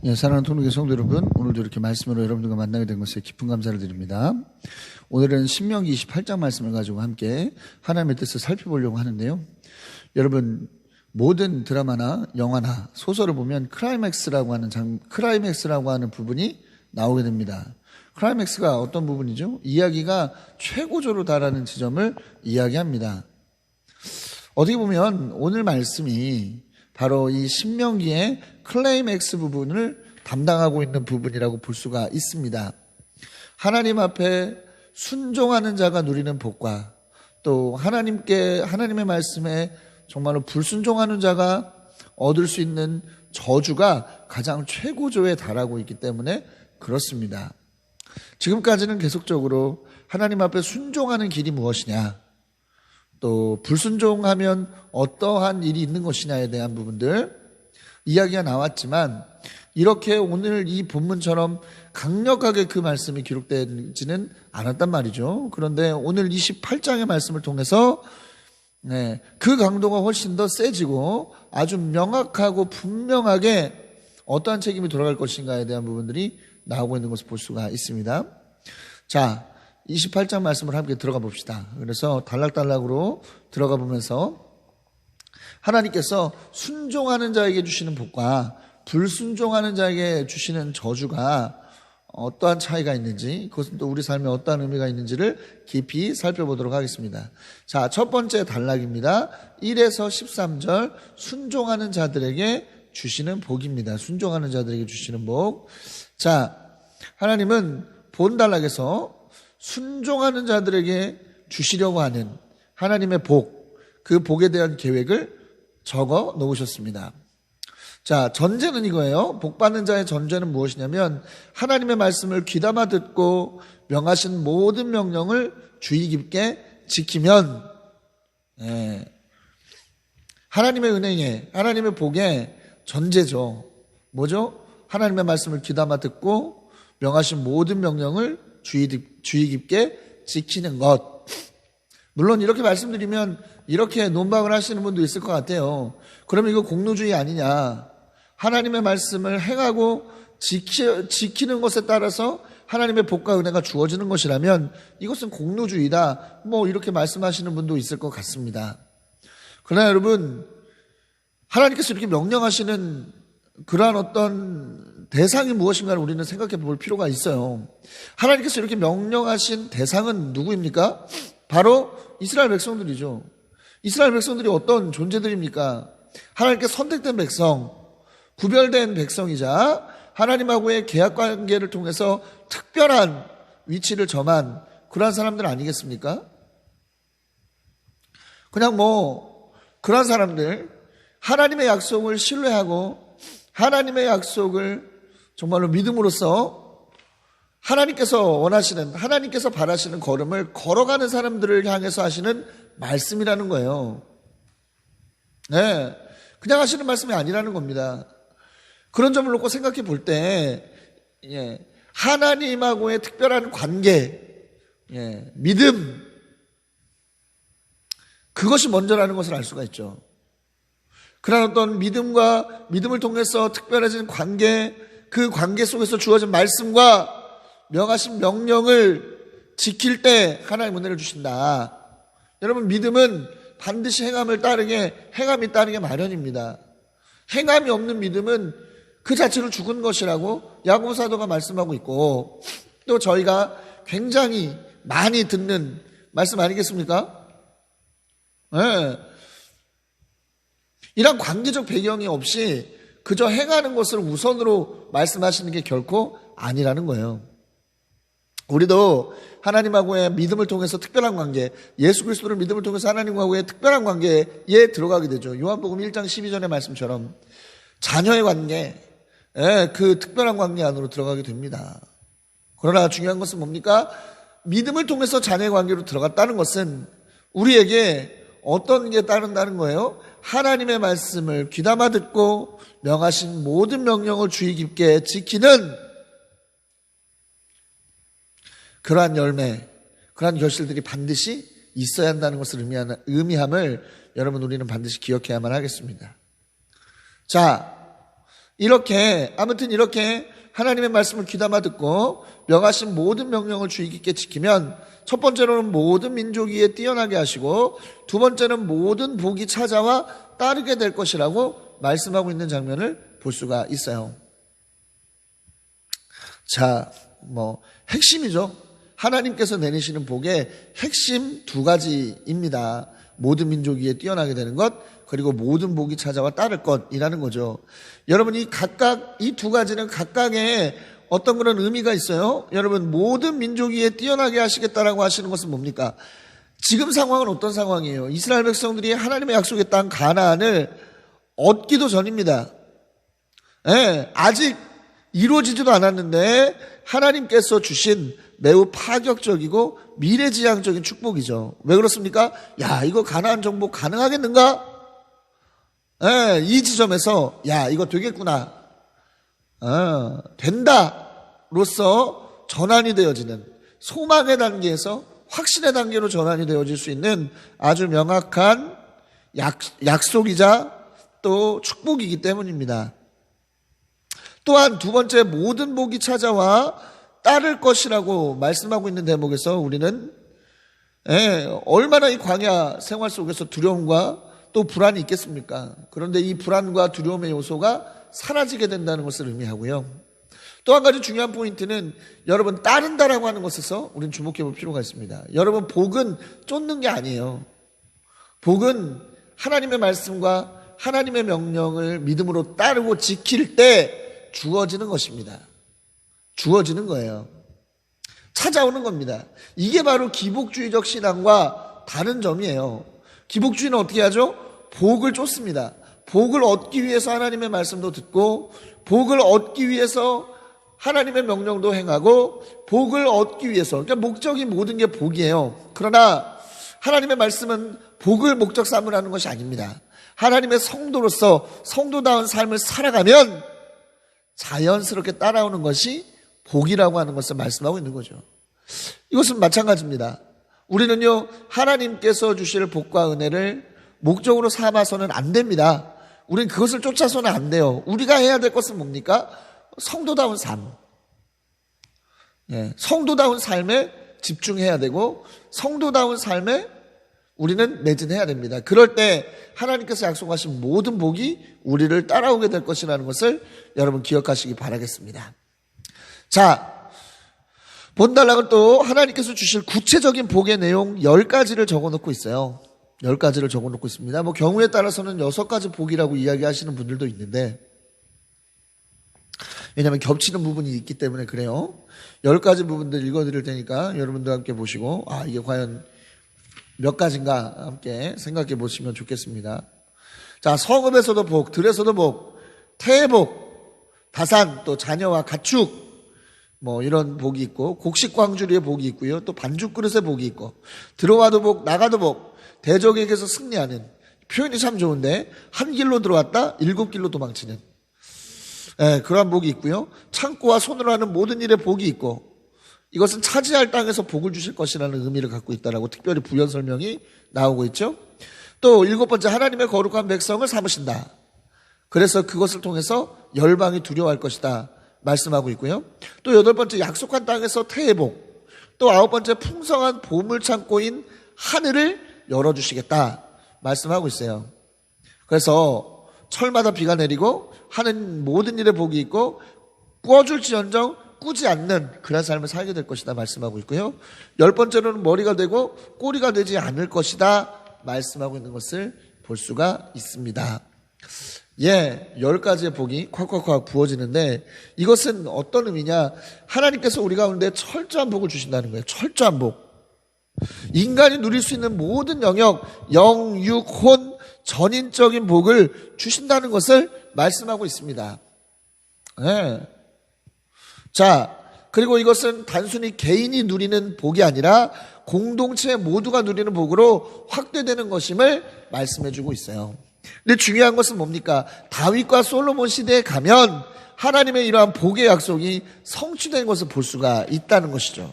예, 사랑하는 통독의 성도 여러분, 오늘도 이렇게 말씀으로 여러분들과 만나게 된 것에 깊은 감사를 드립니다. 오늘은 신명기 28장 말씀을 가지고 함께 하나님의 뜻을 살펴보려고 하는데요. 여러분, 모든 드라마나 영화나 소설을 보면 크라이맥스라고 하는 부분이 나오게 됩니다. 크라이맥스가 어떤 부분이죠? 이야기가 최고조로 달하는 지점을 이야기합니다. 어떻게 보면 오늘 말씀이 바로 이 신명기의 클라이맥스 부분을 담당하고 있는 부분이라고 볼 수가 있습니다. 하나님 앞에 순종하는 자가 누리는 복과 또 하나님의 말씀에 정말로 불순종하는 자가 얻을 수 있는 저주가 가장 최고조에 달하고 있기 때문에 그렇습니다. 지금까지는 계속적으로 하나님 앞에 순종하는 길이 무엇이냐, 또 불순종하면 어떠한 일이 있는 것이냐에 대한 부분들 이야기가 나왔지만, 이렇게 오늘 이 본문처럼 강력하게 그 말씀이 기록되지는 않았단 말이죠. 그런데 오늘 28장의 말씀을 통해서 그 강도가 훨씬 더 세지고 아주 명확하고 분명하게 어떠한 책임이 돌아갈 것인가에 대한 부분들이 나오고 있는 것을 볼 수가 있습니다. 자, 28장 말씀을 함께 들어가 봅시다. 그래서 단락단락으로 들어가 보면서 하나님께서 순종하는 자에게 주시는 복과 불순종하는 자에게 주시는 저주가 어떠한 차이가 있는지, 그것은 또 우리 삶에 어떠한 의미가 있는지를 깊이 살펴보도록 하겠습니다. 자, 첫 번째 단락입니다. 1에서 13절 순종하는 자들에게 주시는 복입니다. 순종하는 자들에게 주시는 복. 자, 하나님은 본 단락에서 순종하는 자들에게 주시려고 하는 하나님의 복, 그 복에 대한 계획을 적어 놓으셨습니다. 자, 전제는 이거예요. 복 받는 자의 전제는 무엇이냐면 하나님의 말씀을 귀담아 듣고 명하신 모든 명령을 주의 깊게 지키면, 하나님의 은혜에, 하나님의 복의 전제죠. 뭐죠? 하나님의 말씀을 귀담아 듣고 명하신 모든 명령을 주의 깊게 지키는 것. 물론 이렇게 말씀드리면 이렇게 논박을 하시는 분도 있을 것 같아요. 그러면 이거 공로주의 아니냐? 하나님의 말씀을 행하고 지키는 것에 따라서 하나님의 복과 은혜가 주어지는 것이라면 이것은 공로주의다, 이렇게 말씀하시는 분도 있을 것 같습니다. 그러나 여러분, 하나님께서 이렇게 명령하시는 그러한 어떤 대상이 무엇인가를 우리는 생각해 볼 필요가 있어요. 하나님께서 이렇게 명령하신 대상은 누구입니까? 바로 이스라엘 백성들이죠. 이스라엘 백성들이 어떤 존재들입니까? 하나님께 선택된 백성, 구별된 백성이자 하나님하고의 계약관계를 통해서 특별한 위치를 점한 그러한 사람들 아니겠습니까? 그냥 그러한 사람들, 하나님의 약속을 신뢰하고 하나님의 약속을 정말로 믿음으로써 하나님께서 원하시는, 하나님께서 바라시는 걸음을 걸어가는 사람들을 향해서 하시는 말씀이라는 거예요. 그냥 하시는 말씀이 아니라는 겁니다. 그런 점을 놓고 생각해 볼 때, 하나님하고의 특별한 관계, 믿음, 그것이 먼저라는 것을 알 수가 있죠. 그런 어떤 믿음을 통해서 특별해진 관계, 그 관계 속에서 주어진 말씀과 명하신 명령을 지킬 때 하나님 은혜를 주신다. 여러분, 믿음은 반드시 행함이 따르게 마련입니다. 행함이 없는 믿음은 그 자체로 죽은 것이라고 야고보 사도가 말씀하고 있고, 또 저희가 굉장히 많이 듣는 말씀 아니겠습니까? 이런 관계적 배경이 없이 그저 행하는 것을 우선으로 말씀하시는 게 결코 아니라는 거예요. 우리도 하나님하고의 믿음을 통해서 특별한 관계, 예수 그리스도를 믿음을 통해서 하나님하고의 특별한 관계에 들어가게 되죠. 요한복음 1장 12절의 말씀처럼 자녀의 관계, 그 특별한 관계 안으로 들어가게 됩니다. 그러나 중요한 것은 뭡니까? 믿음을 통해서 자녀의 관계로 들어갔다는 것은 우리에게 어떤 게 따른다는 거예요? 하나님의 말씀을 귀담아 듣고 명하신 모든 명령을 주의 깊게 지키는 그러한 열매, 그러한 결실들이 반드시 있어야 한다는 것을 의미함을 여러분, 우리는 반드시 기억해야만 하겠습니다. 자, 아무튼 이렇게 하나님의 말씀을 귀담아 듣고 명하신 모든 명령을 주의 깊게 지키면 첫 번째로는 모든 민족 위에 뛰어나게 하시고 두 번째는 모든 복이 찾아와 따르게 될 것이라고 말씀하고 있는 장면을 볼 수가 있어요. 자, 핵심이죠. 하나님께서 내리시는 복의 핵심 두 가지입니다. 모든 민족 위에 뛰어나게 되는 것, 그리고 모든 복이 찾아와 따를 것이라는 거죠. 여러분이 각각 이 두 가지는 각각의 어떤 그런 의미가 있어요. 여러분, 모든 민족 위에 뛰어나게 하시겠다라고 하시는 것은 뭡니까? 지금 상황은 어떤 상황이에요? 이스라엘 백성들이 하나님의 약속의 땅 가나안을 얻기도 전입니다. 아직 이루어지지도 않았는데 하나님께서 주신 매우 파격적이고 미래지향적인 축복이죠. 왜 그렇습니까? 이거 가나안 정복 가능하겠는가? 이 지점에서 이거 되겠구나, 된다로서 전환이 되어지는, 소망의 단계에서 확신의 단계로 전환이 되어질 수 있는 아주 명확한 약속이자 또 축복이기 때문입니다. 또한 두 번째, 모든 복이 찾아와 따를 것이라고 말씀하고 있는 대목에서 우리는 얼마나 이 광야 생활 속에서 두려움과 또 불안이 있겠습니까? 그런데 이 불안과 두려움의 요소가 사라지게 된다는 것을 의미하고요. 또 한 가지 중요한 포인트는 여러분, 따른다라고 하는 것에서 우리는 주목해 볼 필요가 있습니다. 여러분, 복은 쫓는 게 아니에요. 복은 하나님의 말씀과 하나님의 명령을 믿음으로 따르고 지킬 때 주어지는 것입니다. 주어지는 거예요. 찾아오는 겁니다. 이게 바로 기복주의적 신앙과 다른 점이에요. 기복주의는 어떻게 하죠? 복을 쫓습니다. 복을 얻기 위해서 하나님의 말씀도 듣고, 복을 얻기 위해서 하나님의 명령도 행하고, 복을 얻기 위해서, 그러니까 목적이 모든 게 복이에요. 그러나 하나님의 말씀은 복을 목적 삼으라는 것이 아닙니다. 하나님의 성도로서 성도다운 삶을 살아가면 자연스럽게 따라오는 것이 복이라고 하는 것을 말씀하고 있는 거죠. 이것은 마찬가지입니다. 우리는요, 하나님께서 주실 복과 은혜를 목적으로 삼아서는 안 됩니다. 우리는 그것을 쫓아서는 안 돼요. 우리가 해야 될 것은 뭡니까? 성도다운 삶. 성도다운 삶에 집중해야 되고, 성도다운 삶에 우리는 매진해야 됩니다. 그럴 때 하나님께서 약속하신 모든 복이 우리를 따라오게 될 것이라는 것을 여러분 기억하시기 바라겠습니다. 자, 본달락은 또 하나님께서 주실 구체적인 복의 내용 10가지를 적어놓고 있어요. 10가지를 적어놓고 있습니다. 경우에 따라서는 6가지 복이라고 이야기하시는 분들도 있는데, 왜냐하면 겹치는 부분이 있기 때문에 그래요. 10가지 부분들 읽어드릴 테니까 여러분들 함께 보시고, 이게 과연 몇 가지인가 함께 생각해 보시면 좋겠습니다. 자, 성읍에서도 복, 들에서도 복, 태의 복, 다산, 또 자녀와 가축, 이런 복이 있고, 곡식광주리의 복이 있고요. 또 반죽그릇의 복이 있고, 들어와도 복, 나가도 복, 대적에게서 승리하는, 표현이 참 좋은데, 한 길로 들어왔다 7길로 도망치는 그러한 복이 있고요. 창고와 손으로 하는 모든 일에 복이 있고, 이것은 차지할 땅에서 복을 주실 것이라는 의미를 갖고 있다라고 특별히 부연 설명이 나오고 있죠. 또 7번째, 하나님의 거룩한 백성을 삼으신다. 그래서 그것을 통해서 열방이 두려워할 것이다 말씀하고 있고요. 또 8번째, 약속한 땅에서 태의 복. 또 9번째, 풍성한 보물 창고인 하늘을 열어주시겠다 말씀하고 있어요. 그래서 철마다 비가 내리고 하는 모든 일에 복이 있고, 꾸어줄지언정 꾸지 않는 그런 삶을 살게 될 것이다 말씀하고 있고요. 10번째로는 머리가 되고 꼬리가 되지 않을 것이다 말씀하고 있는 것을 볼 수가 있습니다. 10가지의 복이 콱콱콱 부어지는데, 이것은 어떤 의미냐? 하나님께서 우리 가운데 철저한 복을 주신다는 거예요. 철저한 복. 인간이 누릴 수 있는 모든 영역, 영, 육, 혼, 전인적인 복을 주신다는 것을 말씀하고 있습니다. 자, 그리고 이것은 단순히 개인이 누리는 복이 아니라 공동체 모두가 누리는 복으로 확대되는 것임을 말씀해주고 있어요. 근데 중요한 것은 뭡니까? 다윗과 솔로몬 시대에 가면 하나님의 이러한 복의 약속이 성취된 것을 볼 수가 있다는 것이죠.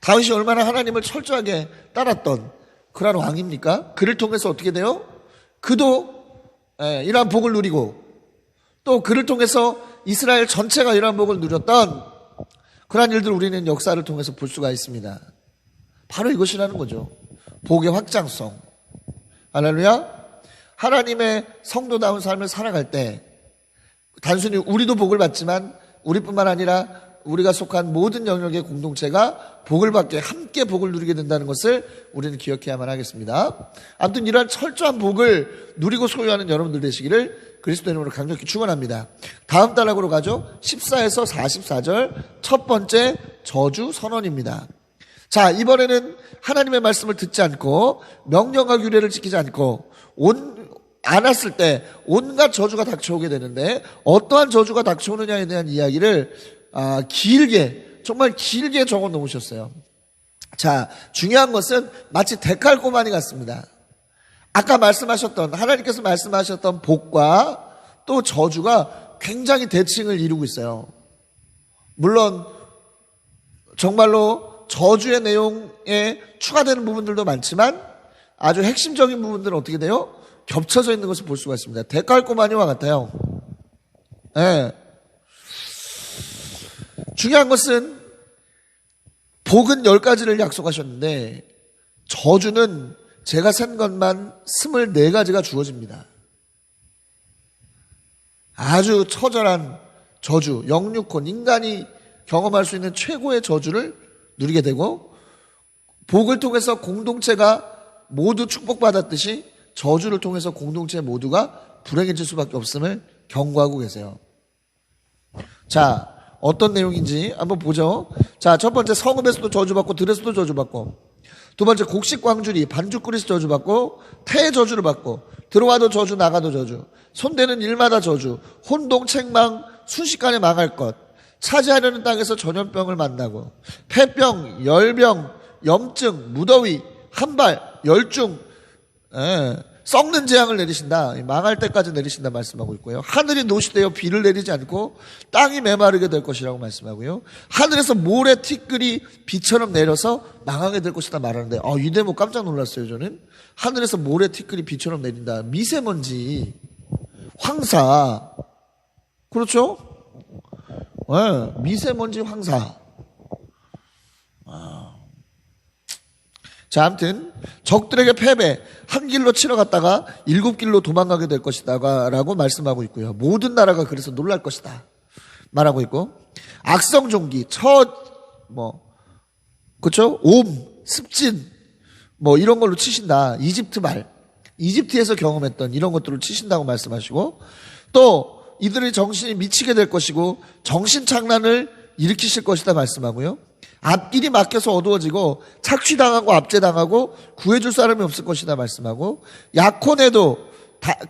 다윗이 얼마나 하나님을 철저하게 따랐던 그런 왕입니까? 그를 통해서 어떻게 돼요? 그도 이러한 복을 누리고 또 그를 통해서 이스라엘 전체가 이러한 복을 누렸던 그러한 일들 우리는 역사를 통해서 볼 수가 있습니다. 바로 이것이라는 거죠. 복의 확장성. 할렐루야. 하나님의 성도다운 삶을 살아갈 때 단순히 우리도 복을 받지만 우리뿐만 아니라 우리가 속한 모든 영역의 공동체가 복을 받게 함께 복을 누리게 된다는 것을 우리는 기억해야만 하겠습니다. 아무튼 이러한 철저한 복을 누리고 소유하는 여러분들 되시기를 그리스도 이름으로 강력히 축원합니다. 다음 단락으로 가죠. 14에서 44절 첫 번째 저주 선언입니다. 자, 이번에는 하나님의 말씀을 듣지 않고 명령과 규례를 지키지 않고 않았을 때 온갖 저주가 닥쳐오게 되는데 어떠한 저주가 닥쳐오느냐에 대한 이야기를 길게 정말 길게 적어 놓으셨어요. 자, 중요한 것은 마치 데칼코마니 같습니다. 아까 말씀하셨던 하나님께서 말씀하셨던 복과 또 저주가 굉장히 대칭을 이루고 있어요. 물론 정말로 저주의 내용에 추가되는 부분들도 많지만 아주 핵심적인 부분들은 어떻게 돼요? 겹쳐져 있는 것을 볼 수가 있습니다. 데칼코마니와 같아요. 네. 중요한 것은 복은 10가지를 약속하셨는데 저주는 제가 센 것만 24가지가 주어집니다. 아주 처절한 저주, 영육혼, 인간이 경험할 수 있는 최고의 저주를 누리게 되고 복을 통해서 공동체가 모두 축복받았듯이 저주를 통해서 공동체 모두가 불행해질 수밖에 없음을 경고하고 계세요. 자, 어떤 내용인지 한번 보죠. 자, 첫 번째 성읍에서도 저주받고 들에서도 저주받고 두 번째 곡식 광주리 반죽 끓이서 저주받고 태의 저주를 받고 들어와도 저주 나가도 저주 손대는 일마다 저주 혼동 책망 순식간에 망할 것 차지하려는 땅에서 전염병을 만나고 폐병 열병 염증 무더위 한발 열중 썩는 재앙을 내리신다. 망할 때까지 내리신다 말씀하고 있고요. 하늘이 노시되어 비를 내리지 않고 땅이 메마르게 될 것이라고 말씀하고요. 하늘에서 모래 티끌이 비처럼 내려서 망하게 될 것이다 말하는데 이 대목 깜짝 놀랐어요. 저는 하늘에서 모래 티끌이 비처럼 내린다. 미세먼지 황사 그렇죠? 미세먼지 황사. 자, 아무튼 적들에게 패배, 한 길로 치러 갔다가 7길로 도망가게 될 것이다 라고 말씀하고 있고요. 모든 나라가 그래서 놀랄 것이다 말하고 있고 악성 종기, 그렇죠? 옴, 습진 이런 걸로 치신다. 이집트 말, 이집트에서 경험했던 이런 것들을 치신다고 말씀하시고 또 이들의 정신이 미치게 될 것이고 정신착란을 일으키실 것이다 말씀하고요. 앞길이 막혀서 어두워지고 착취당하고 압제당하고 구해줄 사람이 없을 것이다 말씀하고 약혼해도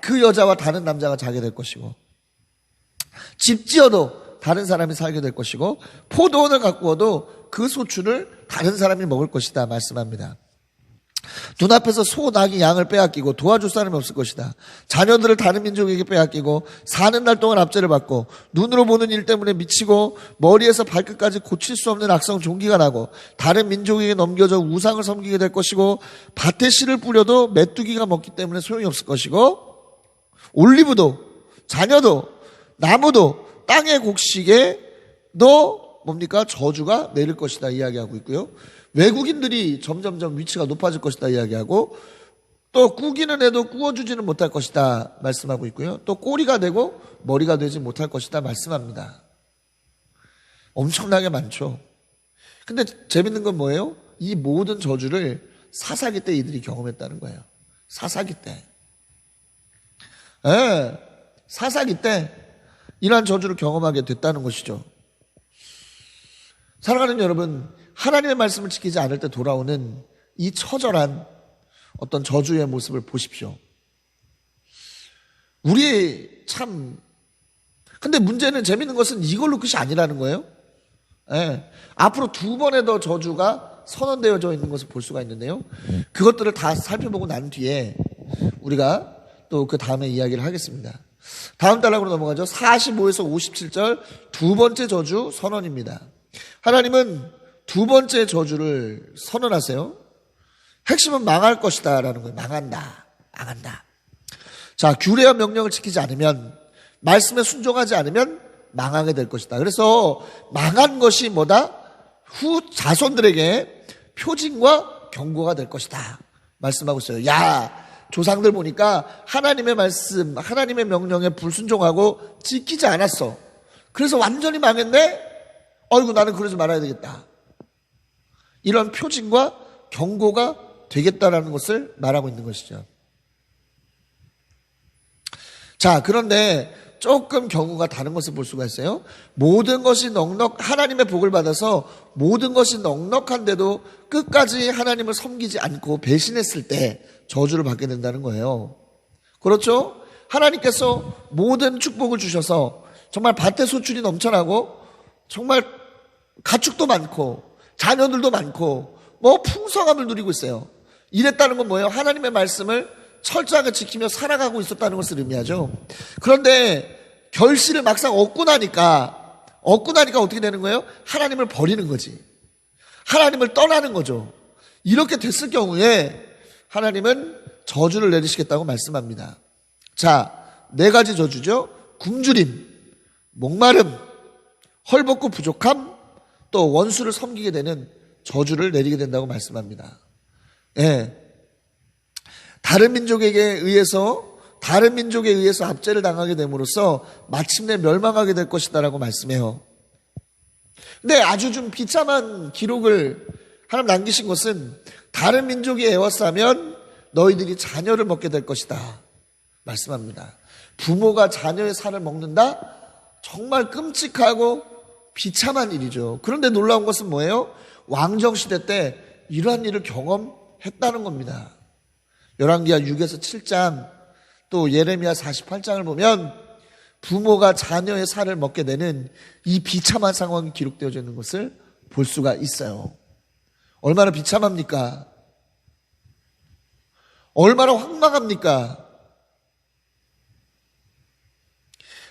그 여자와 다른 남자가 자게 될 것이고 집 지어도 다른 사람이 살게 될 것이고 포도원을 가꾸어도 그 소출을 다른 사람이 먹을 것이다 말씀합니다. 눈앞에서 소, 낙이, 양을 빼앗기고 도와줄 사람이 없을 것이다. 자녀들을 다른 민족에게 빼앗기고 사는 날 동안 압제를 받고 눈으로 보는 일 때문에 미치고 머리에서 발끝까지 고칠 수 없는 악성 종기가 나고 다른 민족에게 넘겨져 우상을 섬기게 될 것이고 밭에 씨를 뿌려도 메뚜기가 먹기 때문에 소용이 없을 것이고 올리브도 자녀도 나무도 땅의 곡식에도 저주가 내릴 것이다 이야기하고 있고요. 외국인들이 점점점 위치가 높아질 것이다 이야기하고 또 꾸기는 애도 꾸어주지는 못할 것이다 말씀하고 있고요. 또 꼬리가 되고 머리가 되지 못할 것이다 말씀합니다. 엄청나게 많죠. 근데 재밌는 건 뭐예요? 이 모든 저주를 사사기 때 이들이 경험했다는 거예요. 사사기 때. 사사기 때 이러한 저주를 경험하게 됐다는 것이죠. 사랑하는 여러분, 하나님의 말씀을 지키지 않을 때 돌아오는 이 처절한 어떤 저주의 모습을 보십시오. 근데 문제는 재밌는 것은 이걸로 끝이 아니라는 거예요. 앞으로 2번의 더 저주가 선언되어져 있는 것을 볼 수가 있는데요. 그것들을 다 살펴보고 난 뒤에 우리가 또 그 다음에 이야기를 하겠습니다. 다음 단락으로 넘어가죠. 45에서 57절 두 번째 저주 선언입니다. 하나님은 두 번째 저주를 선언하세요. 핵심은 망할 것이다 라는 거예요. 망한다. 자, 규례와 명령을 지키지 않으면, 말씀에 순종하지 않으면 망하게 될 것이다. 그래서 망한 것이 뭐다? 후 자손들에게 표징과 경고가 될 것이다 말씀하고 있어요. 야, 조상들 보니까 하나님의 말씀, 하나님의 명령에 불순종하고 지키지 않았어. 그래서 완전히 망했네? 어이구, 나는 그러지 말아야 되겠다. 이런 표징과 경고가 되겠다라는 것을 말하고 있는 것이죠. 자, 그런데 조금 경우가 다른 것을 볼 수가 있어요. 모든 것이 하나님의 복을 받아서 모든 것이 넉넉한데도 끝까지 하나님을 섬기지 않고 배신했을 때 저주를 받게 된다는 거예요. 그렇죠? 하나님께서 모든 축복을 주셔서 정말 밭에 소출이 넘쳐나고 정말 가축도 많고 자녀들도 많고 뭐 풍성함을 누리고 있어요. 이랬다는 건 뭐예요? 하나님의 말씀을 철저하게 지키며 살아가고 있었다는 것을 의미하죠. 그런데 결실을 막상 얻고 나니까 어떻게 되는 거예요? 하나님을 버리는 거지. 하나님을 떠나는 거죠. 이렇게 됐을 경우에 하나님은 저주를 내리시겠다고 말씀합니다. 자, 4가지 저주죠. 굶주림, 목마름, 헐벗고 부족함, 또 원수를 섬기게 되는 저주를 내리게 된다고 말씀합니다. 예. 다른 민족에 의해서 압제를 당하게 됨으로써 마침내 멸망하게 될 것이다라고 말씀해요. 근데 아주 좀 비참한 기록을 하나님 남기신 것은 다른 민족이 애워싸면 너희들이 자녀를 먹게 될 것이다 말씀합니다. 부모가 자녀의 살을 먹는다? 정말 끔찍하고 비참한 일이죠. 그런데 놀라운 것은 뭐예요? 왕정시대 때 이러한 일을 경험했다는 겁니다. 열왕기하 6에서 7장 또 예레미야 48장을 보면 부모가 자녀의 살을 먹게 되는 이 비참한 상황이 기록되어져 있는 것을 볼 수가 있어요. 얼마나 비참합니까? 얼마나 황망합니까?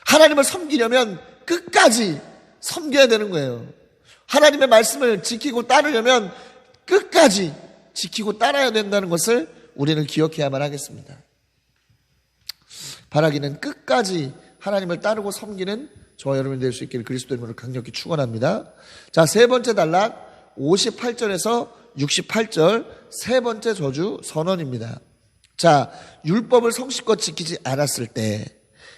하나님을 섬기려면 끝까지 섬겨야 되는 거예요. 하나님의 말씀을 지키고 따르려면 끝까지 지키고 따라야 된다는 것을 우리는 기억해야만 하겠습니다. 바라기는 끝까지 하나님을 따르고 섬기는 저와 여러분이 될 수 있기를 그리스도 이름으로 강력히 축원합니다. 자, 3번째 단락 58절에서 68절 3번째 저주 선언입니다. 자, 율법을 성실껏 지키지 않았을 때,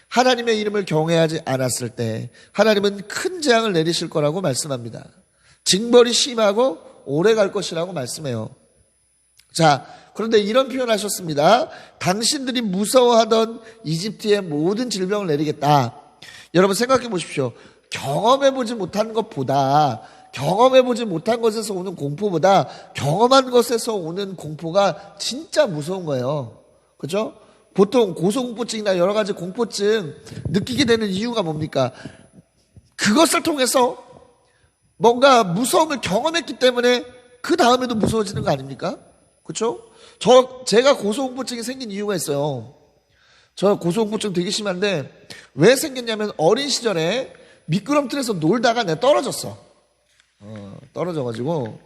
하나님의 이름을 경외하지 않았을 때 하나님은 큰 재앙을 내리실 거라고 말씀합니다. 징벌이 심하고 오래 갈 것이라고 말씀해요. 자, 그런데 이런 표현 하셨습니다. 당신들이 무서워하던 이집트의 모든 질병을 내리겠다. 여러분 생각해 보십시오. 경험해보지 못한 것에서 오는 공포보다 경험한 것에서 오는 공포가 진짜 무서운 거예요. 그렇죠? 보통 고소공포증이나 여러 가지 공포증 느끼게 되는 이유가 뭡니까? 그것을 통해서 뭔가 무서움을 경험했기 때문에 그 다음에도 무서워지는 거 아닙니까? 그렇죠? 제가 고소공포증이 생긴 이유가 있어요. 저 고소공포증 되게 심한데 왜 생겼냐면 어린 시절에 미끄럼틀에서 놀다가 내가 떨어졌어. 떨어져가지고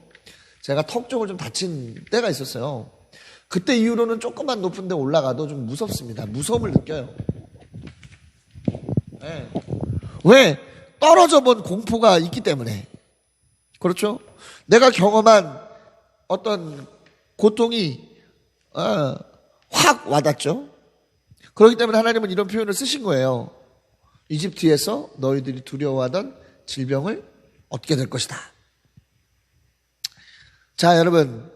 제가 턱 쪽을 좀 다친 때가 있었어요. 그때 이후로는 조금만 높은 데 올라가도 좀 무섭습니다. 무서움을 느껴요. 네. 왜? 떨어져 본 공포가 있기 때문에. 그렇죠? 내가 경험한 어떤 고통이 확 와닿죠. 그렇기 때문에 하나님은 이런 표현을 쓰신 거예요. 이집트에서 너희들이 두려워하던 질병을 얻게 될 것이다. 자, 여러분,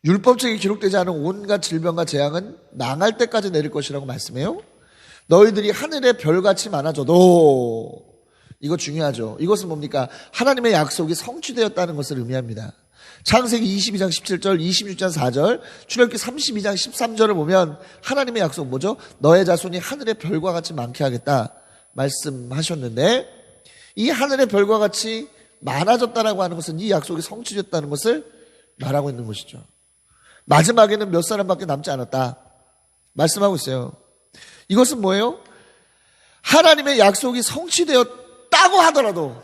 율법책에 기록되지 않은 온갖 질병과 재앙은 망할 때까지 내릴 것이라고 말씀해요. 너희들이 하늘의 별같이 많아져도, 이거 중요하죠. 이것은 뭡니까? 하나님의 약속이 성취되었다는 것을 의미합니다. 창세기 22장 17절, 26장 4절, 출애굽기 32장 13절을 보면 하나님의 약속 뭐죠? 너의 자손이 하늘의 별과 같이 많게 하겠다 말씀하셨는데, 이 하늘의 별과 같이 많아졌다라고 하는 것은 이 약속이 성취됐다는 것을 말하고 있는 것이죠. 마지막에는 몇 사람밖에 남지 않았다 말씀하고 있어요. 이것은 뭐예요? 하나님의 약속이 성취되었다고 하더라도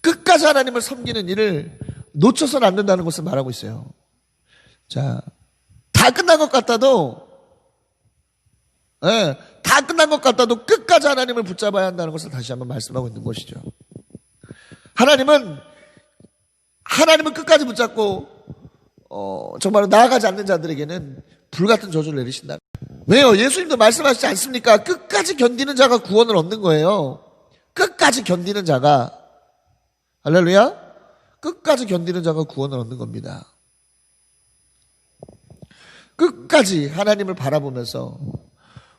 끝까지 하나님을 섬기는 일을 놓쳐서는 안 된다는 것을 말하고 있어요. 자, 다 끝난 것 같아도 예, 다 끝난 것 같아도 끝까지 하나님을 붙잡아야 한다는 것을 다시 한번 말씀하고 있는 것이죠. 하나님은 끝까지 붙잡고 정말로 나아가지 않는 자들에게는 불같은 저주를 내리신다. 왜요? 예수님도 말씀하시지 않습니까? 끝까지 견디는 자가 구원을 얻는 거예요. 끝까지 견디는 자가, 할렐루야, 끝까지 견디는 자가 구원을 얻는 겁니다. 끝까지 하나님을 바라보면서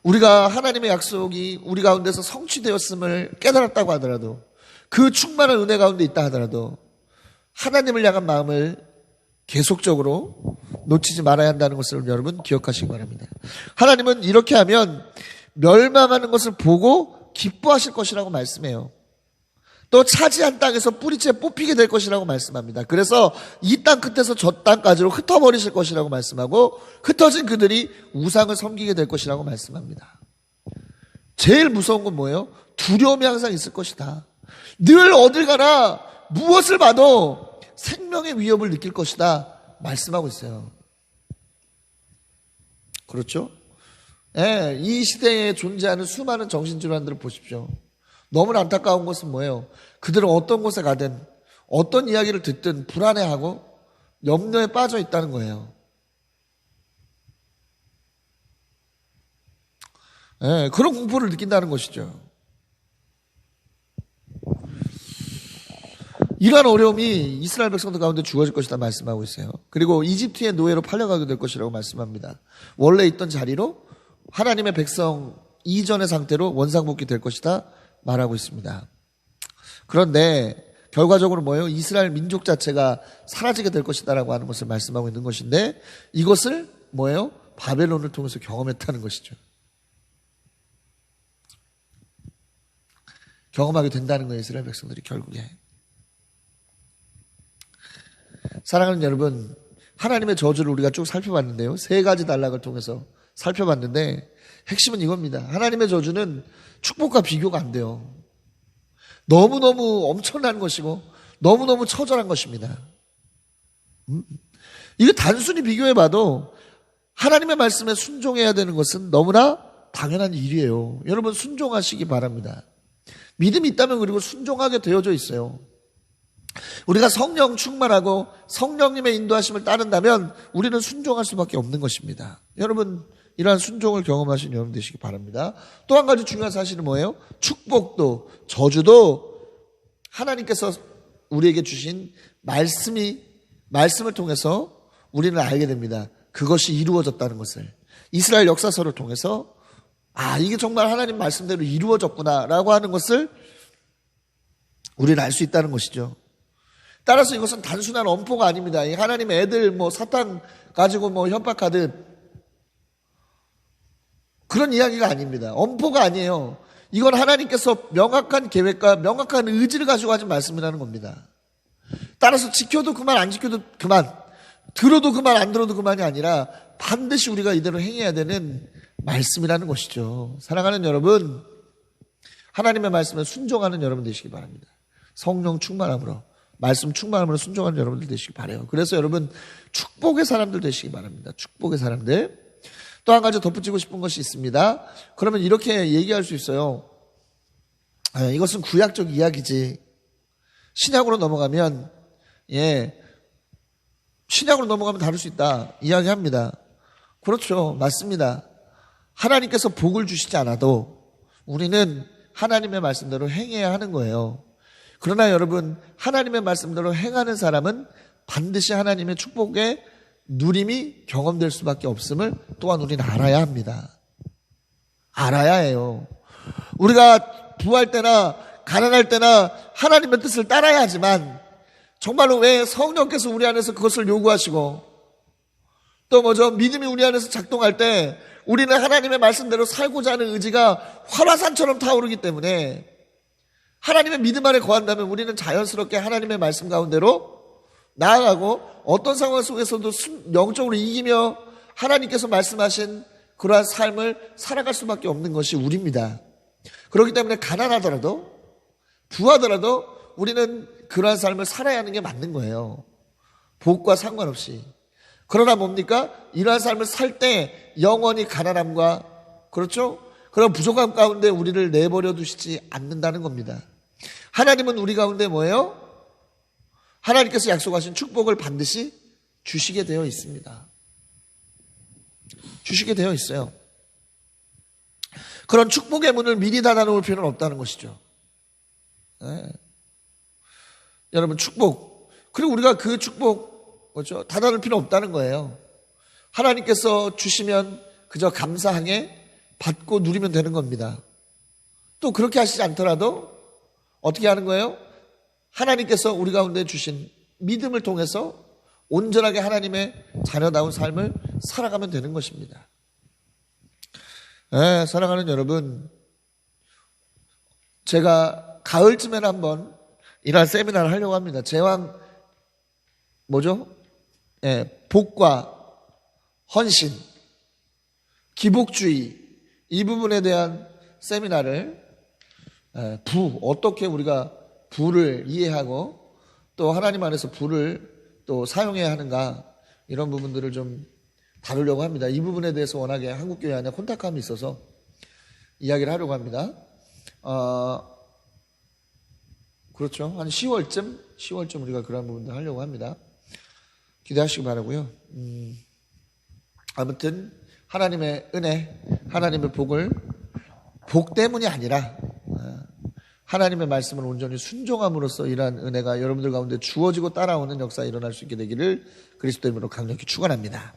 우리가 하나님의 약속이 우리 가운데서 성취되었음을 깨달았다고 하더라도, 그 충만한 은혜 가운데 있다 하더라도 하나님을 향한 마음을 계속적으로 놓치지 말아야 한다는 것을 여러분 기억하시기 바랍니다. 하나님은 이렇게 하면 멸망하는 것을 보고 기뻐하실 것이라고 말씀해요. 또 차지한 땅에서 뿌리째 뽑히게 될 것이라고 말씀합니다. 그래서 이 땅 끝에서 저 땅까지로 흩어버리실 것이라고 말씀하고, 흩어진 그들이 우상을 섬기게 될 것이라고 말씀합니다. 제일 무서운 건 뭐예요? 두려움이 항상 있을 것이다. 늘 어딜 가나 무엇을 봐도 생명의 위협을 느낄 것이다 말씀하고 있어요. 그렇죠? 예, 이 시대에 존재하는 수많은 정신질환들을 보십시오. 너무나 안타까운 것은 뭐예요? 그들은 어떤 곳에 가든 어떤 이야기를 듣든 불안해하고 염려에 빠져 있다는 거예요. 예, 그런 공포를 느낀다는 것이죠. 이러한 어려움이 이스라엘 백성들 가운데 주어질 것이다 말씀하고 있어요. 그리고 이집트의 노예로 팔려가게 될 것이라고 말씀합니다. 원래 있던 자리로 하나님의 백성 이전의 상태로 원상복귀 될 것이다 말하고 있습니다. 그런데 결과적으로 뭐예요? 이스라엘 민족 자체가 사라지게 될 것이다라고 하는 것을 말씀하고 있는 것인데, 이것을 뭐예요? 바벨론을 통해서 경험했다는 것이죠. 경험하게 된다는 거예요, 이스라엘 백성들이 결국에. 사랑하는 여러분, 하나님의 저주를 우리가 쭉 살펴봤는데요, 3가지 단락을 통해서 살펴봤는데 핵심은 이겁니다. 하나님의 저주는 축복과 비교가 안 돼요. 너무너무 엄청난 것이고 너무너무 처절한 것입니다. 이거 단순히 비교해봐도 하나님의 말씀에 순종해야 되는 것은 너무나 당연한 일이에요. 여러분 순종하시기 바랍니다. 믿음이 있다면 그리고 순종하게 되어져 있어요. 우리가 성령 충만하고 성령님의 인도하심을 따른다면 우리는 순종할 수밖에 없는 것입니다. 여러분 이러한 순종을 경험하신 여러분 되시기 바랍니다. 또 한 가지 중요한 사실은 뭐예요? 축복도 저주도 하나님께서 우리에게 주신 말씀을 통해서 우리는 알게 됩니다. 그것이 이루어졌다는 것을. 이스라엘 역사서를 통해서 이게 정말 하나님 말씀대로 이루어졌구나라고 하는 것을 우리는 알 수 있다는 것이죠. 따라서 이것은 단순한 엄포가 아닙니다. 하나님의 애들 사탄 가지고 협박하듯 그런 이야기가 아닙니다. 엄포가 아니에요. 이건 하나님께서 명확한 계획과 명확한 의지를 가지고 하신 말씀이라는 겁니다. 따라서 지켜도 그만, 안 지켜도 그만, 들어도 그만, 안 들어도 그만이 아니라 반드시 우리가 이대로 행해야 되는 말씀이라는 것이죠. 사랑하는 여러분, 하나님의 말씀에 순종하는 여러분 되시기 바랍니다. 성령 충만함으로, 말씀 충만함으로 순종하는 여러분들 되시기 바라요. 그래서 여러분 축복의 사람들 되시기 바랍니다. 축복의 사람들. 또 한 가지 덧붙이고 싶은 것이 있습니다. 그러면 이렇게 얘기할 수 있어요. 이것은 구약적 이야기지. 신약으로 넘어가면 신약으로 넘어가면 다를 수 있다 이야기합니다. 그렇죠. 맞습니다. 하나님께서 복을 주시지 않아도 우리는 하나님의 말씀대로 행해야 하는 거예요. 그러나 여러분 하나님의 말씀대로 행하는 사람은 반드시 하나님의 축복의 누림이 경험될 수밖에 없음을 또한 우리는 알아야 합니다. 알아야 해요. 우리가 부할 때나 가난할 때나 하나님의 뜻을 따라야 하지만 정말로 왜 성령께서 우리 안에서 그것을 요구하시고 또 믿음이 우리 안에서 작동할 때 우리는 하나님의 말씀대로 살고자 하는 의지가 활화산처럼 타오르기 때문에 하나님의 믿음 안에 거한다면 우리는 자연스럽게 하나님의 말씀 가운데로 나아가고 어떤 상황 속에서도 영적으로 이기며 하나님께서 말씀하신 그러한 삶을 살아갈 수밖에 없는 것이 우리입니다. 그렇기 때문에 가난하더라도 부하더라도 우리는 그러한 삶을 살아야 하는 게 맞는 거예요. 복과 상관없이. 그러나 뭡니까? 이러한 삶을 살 때 영원히 가난함과 그렇죠? 그런 부족함 가운데 우리를 내버려 두시지 않는다는 겁니다. 하나님은 우리 가운데 뭐예요? 하나님께서 약속하신 축복을 반드시 주시게 되어 있습니다. 주시게 되어 있어요. 그런 축복의 문을 미리 닫아놓을 필요는 없다는 것이죠. 네. 여러분 축복, 그리고 우리가 그 축복 뭐죠? 닫아놓을 필요 없다는 거예요. 하나님께서 주시면 그저 감사하게 받고 누리면 되는 겁니다. 또 그렇게 하시지 않더라도 어떻게 하는 거예요? 하나님께서 우리 가운데 주신 믿음을 통해서 온전하게 하나님의 자녀다운 삶을 살아가면 되는 것입니다. 네, 사랑하는 여러분, 제가 가을쯤에는 한번 이런 세미나를 하려고 합니다. 제왕 뭐죠? 네, 복과 헌신, 기복주의 이 부분에 대한 세미나를 어떻게 우리가 부를 이해하고 또 하나님 안에서 부를 또 사용해야 하는가 이런 부분들을 좀 다루려고 합니다. 이 부분에 대해서 워낙에 한국교회 안에 혼탁함이 있어서 이야기를 하려고 합니다. 그렇죠. 한 10월쯤 우리가 그런 부분들 하려고 합니다. 기대하시기 바라고요. 아무튼 하나님의 은혜, 하나님의 복을 복 때문이 아니라 하나님의 말씀을 온전히 순종함으로써 이러한 은혜가 여러분들 가운데 주어지고 따라오는 역사가 일어날 수 있게 되기를 그리스도 이름으로 강력히 축원합니다.